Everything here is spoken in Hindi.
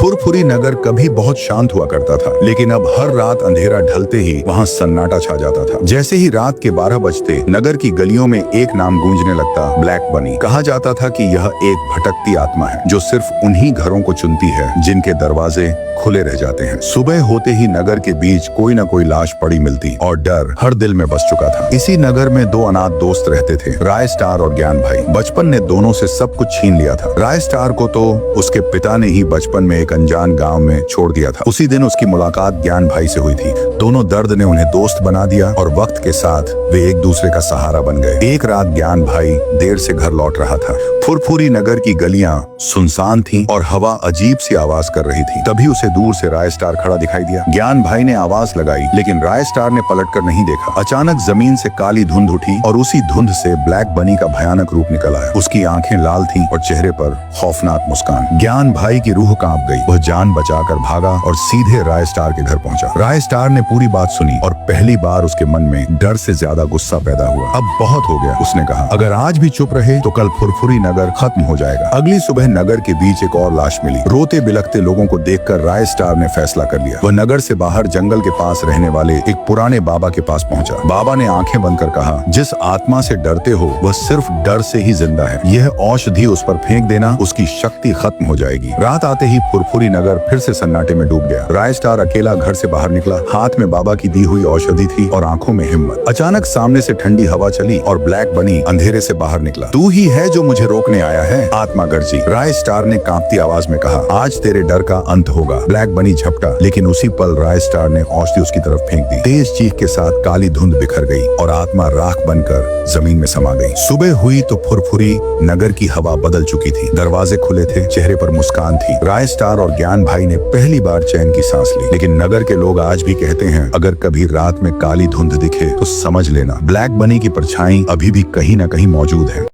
फुरफुरी नगर कभी बहुत शांत हुआ करता था, लेकिन अब हर रात अंधेरा ढलते ही वहाँ सन्नाटा छा जाता था। जैसे ही रात के 12 बजते नगर की गलियों में एक नाम गूंजने लगता, ब्लैक बनी। कहा जाता था कि यह एक भटकती आत्मा है जो सिर्फ उन्हीं घरों को चुनती है जिनके दरवाजे खुले रह जाते हैं। सुबह होते ही नगर के बीच कोई न कोई लाश पड़ी मिलती और डर हर दिल में बस चुका था। इसी नगर में दो अनाथ दोस्त रहते थे, राय स्टार और ज्ञान भाई। बचपन ने दोनों से सब कुछ छीन लिया था। राय स्टार को तो उसके पिता ने ही बचपन में एक अनजान गांव में छोड़ दिया था। उसी दिन उसकी मुलाकात ज्ञान भाई से हुई थी। दोनों दर्द ने उन्हें दोस्त बना दिया और वक्त के साथ वे एक दूसरे का सहारा बन गए। एक रात ज्ञान भाई देर से घर लौट रहा था। फुरफुरी नगर की गलियां सुनसान थीं और हवा अजीब सी आवाज कर रही थी। तभी उसे दूर से राय स्टार खड़ा दिखाई दिया। ज्ञान भाई ने आवाज लगाई, लेकिन राय स्टार ने पलटकर नहीं देखा। अचानक जमीन से काली धुंध उठी और उसी धुंध से ब्लैक बनी का भयानक रूप निकल आया। उसकी आंखें लाल थीं और चेहरे पर खौफनाक मुस्कान। ज्ञान भाई की रूह कांप गई। वह जान बचाकर भागा और सीधे राय स्टार के घर पहुंचा। राय स्टार ने पूरी बात सुनी और पहली बार उसके मन में डर से ज्यादा गुस्सा पैदा हुआ। अब बहुत हो गया, उसने कहा। अगर आज भी चुप रहे तो कल फुरफुरी नगर खत्म हो जाएगा। अगली सुबह नगर के बीच एक और लाश मिली। रोते बिलखते लोगों को देखकर राय स्टार ने फैसला कर लिया। वह नगर से बाहर जंगल के पास रहने वाले एक पुराने बाबा के पास पहुंचा। बाबा ने आंखें बंद कर कहा, जिस आत्मा से डरते हो वह सिर्फ डर से ही जिंदा है। यह औषधि उस पर फेंक देना, उसकी शक्ति खत्म हो जाएगी। रात आते ही फुरफुरी नगर फिर से सन्नाटे में डूब गया। राय स्टार अकेला घर से बाहर निकला। हाथ में बाबा की दी हुई औषधि थी और आंखों में हिम्मत। अचानक सामने से ठंडी हवा चली और ब्लैक बनी अंधेरे से बाहर निकला। तू ही है जो मुझे रोकने आया है, आत्मा गर्जी। राय स्टार ने कांपती आवाज में कहा, आज तेरे डर का अंत होगा। ब्लैक बनी झपटा, लेकिन उसी पल राय स्टार ने औषधि उसकी तरफ फेंक दी। तेज चीख के साथ काली धुंध बिखर गई और आत्मा राख बनकर जमीन में समा गई। सुबह हुई तो फुरफुरी नगर की हवा बदल चुकी थी। दरवाजे खुले थे, चेहरे पर मुस्कान थी। राय स्टार और ज्ञान भाई ने पहली बार चैन की सांस ली। लेकिन नगर के लोग आज भी कहते हैं, अगर कभी रात में काली धुंध दिखे तो समझ लेना ब्लैक बनी की परछाई अभी भी कहीं न कहीं मौजूद है।